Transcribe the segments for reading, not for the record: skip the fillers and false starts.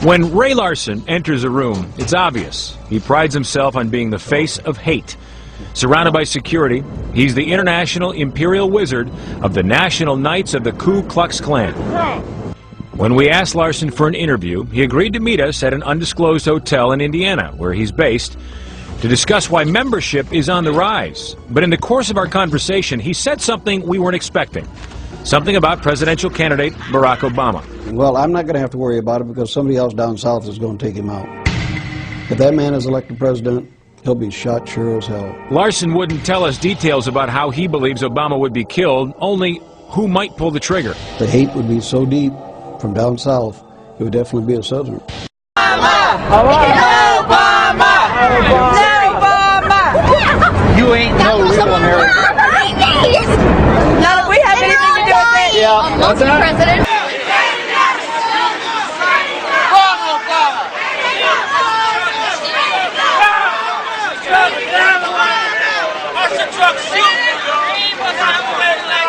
When Ray Larson enters a room, it's obvious. He prides himself on being the face of hate. Surrounded by security, he's the international imperial wizard of the National Knights of the Ku Klux Klan. When we asked Larson for an interview, he agreed to meet us at an undisclosed hotel in Indiana, where he's based, to discuss why membership is on the rise. But in the course of our conversation, he said something we weren't expecting. Something about presidential candidate Barack Obama. Well, I'm not going to have to worry about it because somebody else down south is going to take him out. If that man is elected president, he'll be shot sure as hell. Larson wouldn't tell us details about how he believes Obama would be killed, only who might pull the trigger. The hate would be so deep from down south, it would definitely be a southerner. Obama! Obama! Obama! You ain't no real American. None of we have anything to do with it. Yeah, what's that? President.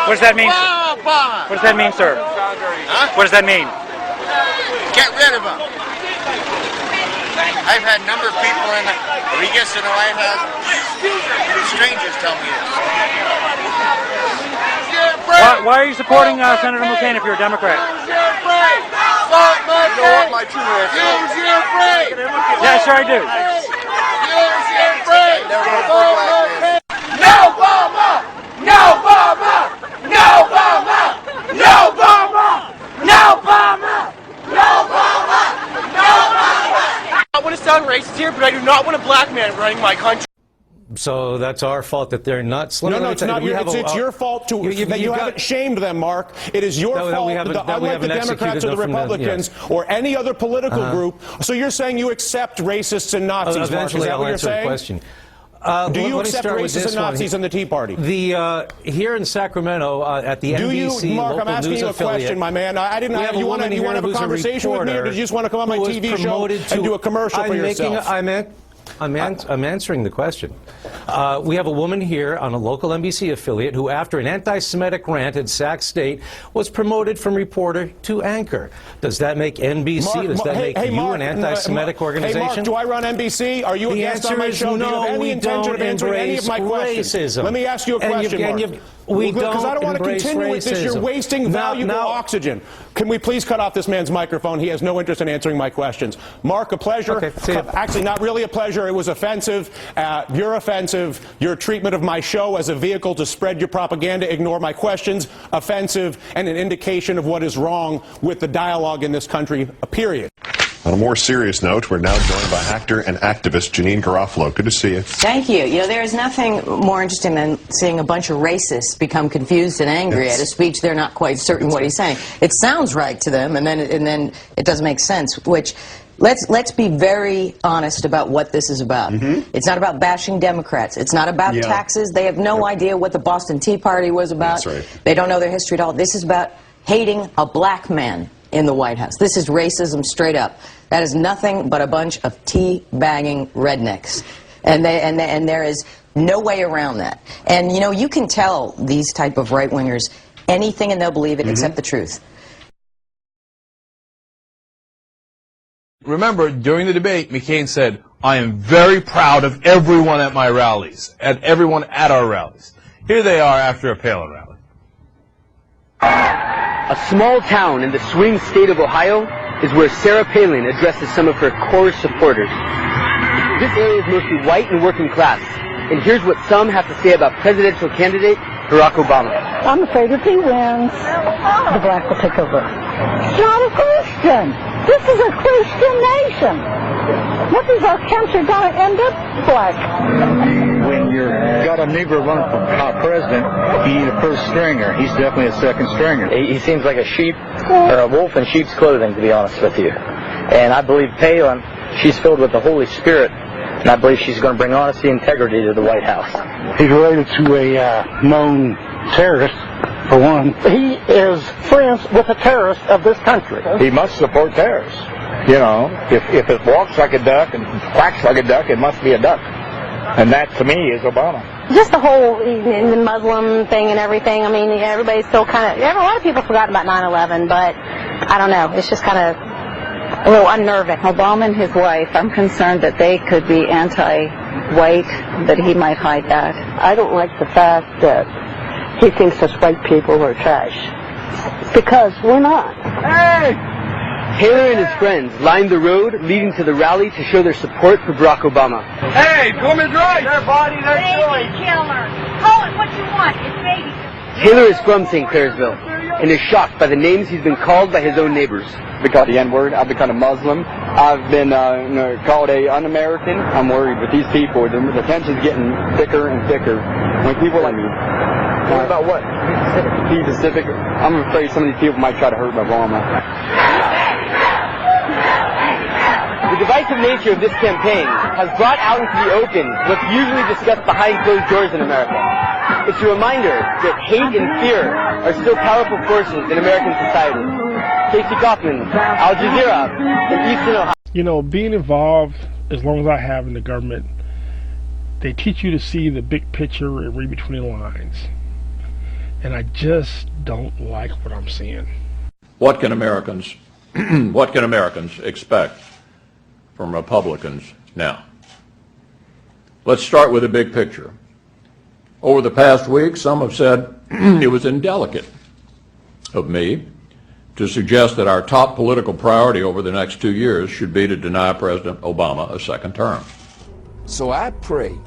What does that mean? What does that mean, sir? Huh? What does that mean? Get rid of him. I've had a number of people in when he gets to the White House, strangers tell me this. Why are you supporting Senator McCain if you're a Democrat? You know what my true answer is? Yeah, sure I do. No Obama! No Obama! No Obama! No Obama! No Obama! No Obama! No Obama! I want to sound racist here, but I do not want a black man running my country. So that's our fault that they're nuts. No, it's not. It's your fault that you haven't shamed them, Mark. It is your fault that unlike the Democrats or the Republicans or any other political group. So you're saying you accept racists and Nazis, Mark? Is that what you're saying? Question. Do you accept racists and Nazis in the Tea Party? Here in Sacramento at the Do you, NBC Mark? local I'm asking news you a affiliate, question, my man. I didn't. You want to have a conversation with me, or did you just want to come on my TV show and do a commercial for yourself? I'm answering the question. We have a woman here on a local NBC affiliate who, after an anti-Semitic rant at Sac State, was promoted from reporter to anchor. Does that make NBC? Does that make you an anti-Semitic organization? Hey, Mark, do I run NBC? Are you a guest on my show? No, do you have any intention of answering any of my questions? Racism. Let me ask you a question, Mark. Because I don't want to continue with this. You're wasting valuable oxygen. Can we please cut off this man's microphone? He has no interest in answering my questions. Mark, a pleasure. Okay, actually, not really a pleasure. It was offensive. You're offensive. Your treatment of my show as a vehicle to spread your propaganda, ignore my questions, offensive, and an indication of what is wrong with the dialogue in this country, period. On a more serious note, we're now joined by actor and activist Janine Garofalo. Good to see you. Thank you. You know, there is nothing more interesting than seeing a bunch of racists become confused and angry at a speech they're not quite certain what he's saying. It sounds right to them, and then it doesn't make sense. Which let's be very honest about what this is about. It's not about bashing Democrats. It's not about taxes. They have no idea what the Boston Tea Party was about. That's right. They don't know their history at all. This is about hating a black man in the White House. This is racism straight up. That is nothing but a bunch of tea-bagging rednecks. And there is no way around that. And, you know, you can tell these type of right-wingers anything and they'll believe it except the truth. Remember, during the debate, McCain said, I am very proud of everyone at my rallies, and everyone at our rallies. Here they are after a Palin rally. A small town in the swing state of Ohio is where Sarah Palin addresses some of her core supporters. This area is mostly white and working class, and here's what some have to say about presidential candidate Barack Obama. I'm afraid if he wins, the black will take over. It's not a question. This is a Christian nation. What is our country going to end up like? When you've got a Negro running for president, you need a first stringer. He's definitely a second stringer. He seems like a sheep, or a wolf in sheep's clothing, to be honest with you. And I believe Palin, she's filled with the Holy Spirit, and I believe she's going to bring honesty and integrity to the White House. He's related to a known terrorist, for one. He is friends with the terrorists of this country. He must support terrorists. You know, if it walks like a duck and quacks like a duck, it must be a duck. And that, to me, is Obama. Just the whole the Muslim thing and everything. I mean, everybody's still kind of, a lot of people forgot about 9/11, but I don't know. It's just kind of a little unnerving. Obama and his wife, I'm concerned that they could be anti-white, that he might hide that. I don't like the fact that he thinks us white people are trash, because we're not. Hey! Taylor and his friends lined the road leading to the rally to show their support for Barack Obama. Hey, woman's right. Their body, their choice. Baby killer. Call it what you want. It's baby killer. Taylor is from St. Clairsville and is shocked by the names he's been called by his own neighbors. I've been called the N-word. I've been called a Muslim. I've been called a un-American. I'm worried with these people. The tension's getting thicker and thicker. When people like me. What about what? Be specific. I'm afraid some of these people might try to hurt Obama. The divisive nature of this campaign has brought out into the open what's usually discussed behind closed doors in America. It's a reminder that hate and fear are still powerful forces in American society. Casey Kaufman, Al Jazeera, in Eastern Ohio. You know, being involved, as long as I have in the government, they teach you to see the big picture and read between the lines. And I just don't like what I'm seeing. What can Americans expect from Republicans now? Let's start with the big picture. Over the past week, some have said it was indelicate of me to suggest that our top political priority over the next 2 years should be to deny President Obama a second term. So I pray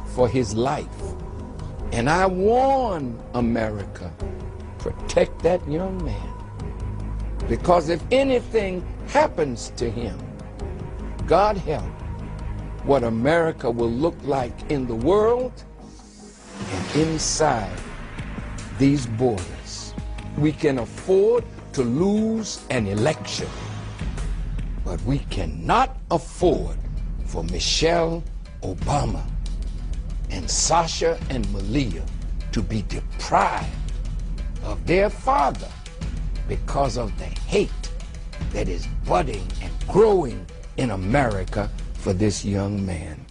for his life, and I warn America, protect that young man, because if anything happens to him, God help, what America will look like in the world and inside these borders. We can afford to lose an election, but we cannot afford for Michelle Obama and Sasha and Malia to be deprived of their father because of the hate that is budding and growing in America for this young man.